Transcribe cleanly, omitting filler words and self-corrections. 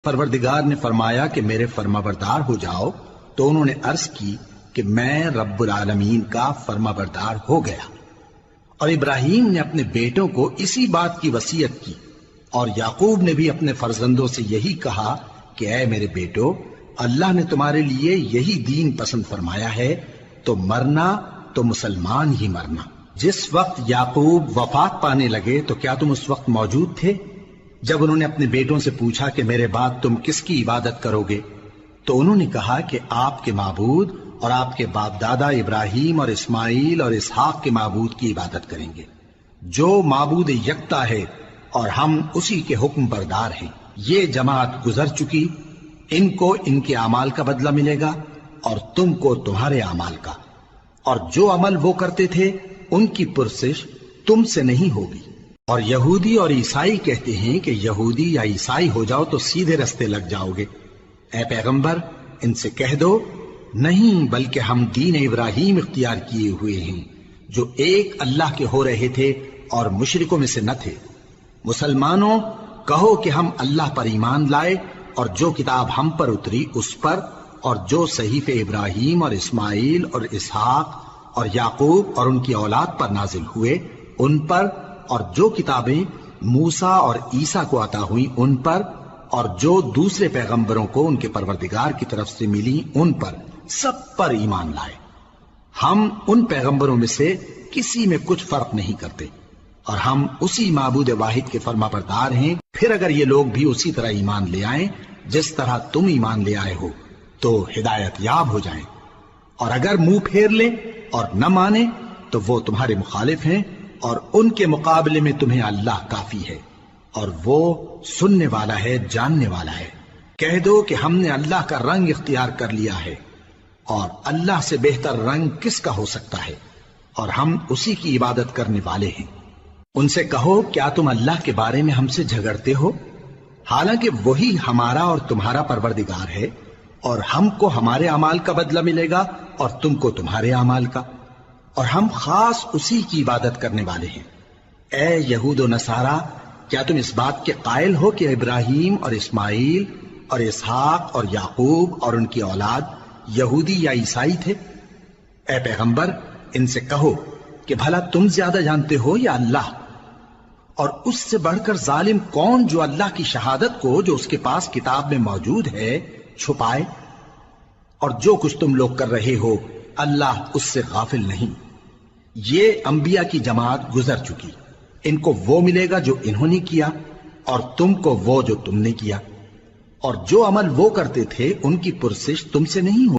پروردگار نے فرمایا کہ میرے فرمانبردار ہو جاؤ، تو انہوں نے عرض کی کہ میں رب العالمین کا فرمانبردار ہو گیا۔ اور ابراہیم نے اپنے بیٹوں کو اسی بات کی وصیت کی، اور یعقوب نے بھی اپنے فرزندوں سے یہی کہا کہ اے میرے بیٹو، اللہ نے تمہارے لیے یہی دین پسند فرمایا ہے، تو مرنا تو مسلمان ہی مرنا۔ جس وقت یعقوب وفات پانے لگے تو کیا تم اس وقت موجود تھے جب انہوں نے اپنے بیٹوں سے پوچھا کہ میرے بعد تم کس کی عبادت کرو گے؟ تو انہوں نے کہا کہ آپ کے معبود اور آپ کے باپ دادا ابراہیم اور اسماعیل اور اسحاق کے معبود کی عبادت کریں گے، جو معبود یکتا ہے اور ہم اسی کے حکم بردار ہیں۔ یہ جماعت گزر چکی، ان کو ان کے اعمال کا بدلہ ملے گا اور تم کو تمہارے اعمال کا، اور جو عمل وہ کرتے تھے ان کی پرسش تم سے نہیں ہوگی۔ اور یہودی اور عیسائی کہتے ہیں کہ یہودی یا عیسائی ہو جاؤ تو سیدھے رستے لگ جاؤ گے۔ اے پیغمبر، ان سے کہہ دو نہیں، بلکہ ہم دین ابراہیم اختیار کیے ہوئے ہیں، جو ایک اللہ کے ہو رہے تھے اور مشرکوں میں سے نہ تھے۔ مسلمانوں، کہو کہ ہم اللہ پر ایمان لائے اور جو کتاب ہم پر اتری اس پر، اور جو صحیفے ابراہیم اور اسماعیل اور اسحاق اور یعقوب اور ان کی اولاد پر نازل ہوئے ان پر، اور جو کتابیں موسیٰ اور عیسیٰ کو عطا ہوئیں ان پر، اور جو دوسرے پیغمبروں کو ان کے پروردگار کی طرف سے ملی ان پر، سب پر ایمان لائے۔ ہم ان پیغمبروں میں سے کسی میں کچھ فرق نہیں کرتے، اور ہم اسی معبود واحد کے فرمانبردار ہیں۔ پھر اگر یہ لوگ بھی اسی طرح ایمان لے آئیں جس طرح تم ایمان لے آئے ہو تو ہدایت یاب ہو جائیں، اور اگر منہ پھیر لیں اور نہ مانیں تو وہ تمہارے مخالف ہیں، اور ان کے مقابلے میں تمہیں اللہ کافی ہے، اور وہ سننے والا ہے، جاننے والا ہے۔ کہہ دو کہ ہم نے اللہ کا رنگ اختیار کر لیا ہے، اور اللہ سے بہتر رنگ کس کا ہو سکتا ہے، اور ہم اسی کی عبادت کرنے والے ہیں۔ ان سے کہو کیا تم اللہ کے بارے میں ہم سے جھگڑتے ہو، حالانکہ وہی ہمارا اور تمہارا پروردگار ہے، اور ہم کو ہمارے اعمال کا بدلہ ملے گا اور تم کو تمہارے اعمال کا، اور ہم خاص اسی کی عبادت کرنے والے ہیں۔ اے یہود و نصارا، کیا تم اس بات کے قائل ہو کہ ابراہیم اور اسماعیل اور اسحاق اور یعقوب اور ان کی اولاد یہودی یا عیسائی تھے؟ اے پیغمبر، ان سے کہو کہ بھلا تم زیادہ جانتے ہو یا اللہ؟ اور اس سے بڑھ کر ظالم کون جو اللہ کی شہادت کو جو اس کے پاس کتاب میں موجود ہے چھپائے؟ اور جو کچھ تم لوگ کر رہے ہو اللہ اس سے غافل نہیں۔ یہ انبیاء کی جماعت گزر چکی، ان کو وہ ملے گا جو انہوں نے کیا، اور تم کو وہ جو تم نے کیا، اور جو عمل وہ کرتے تھے ان کی پرسش تم سے نہیں ہو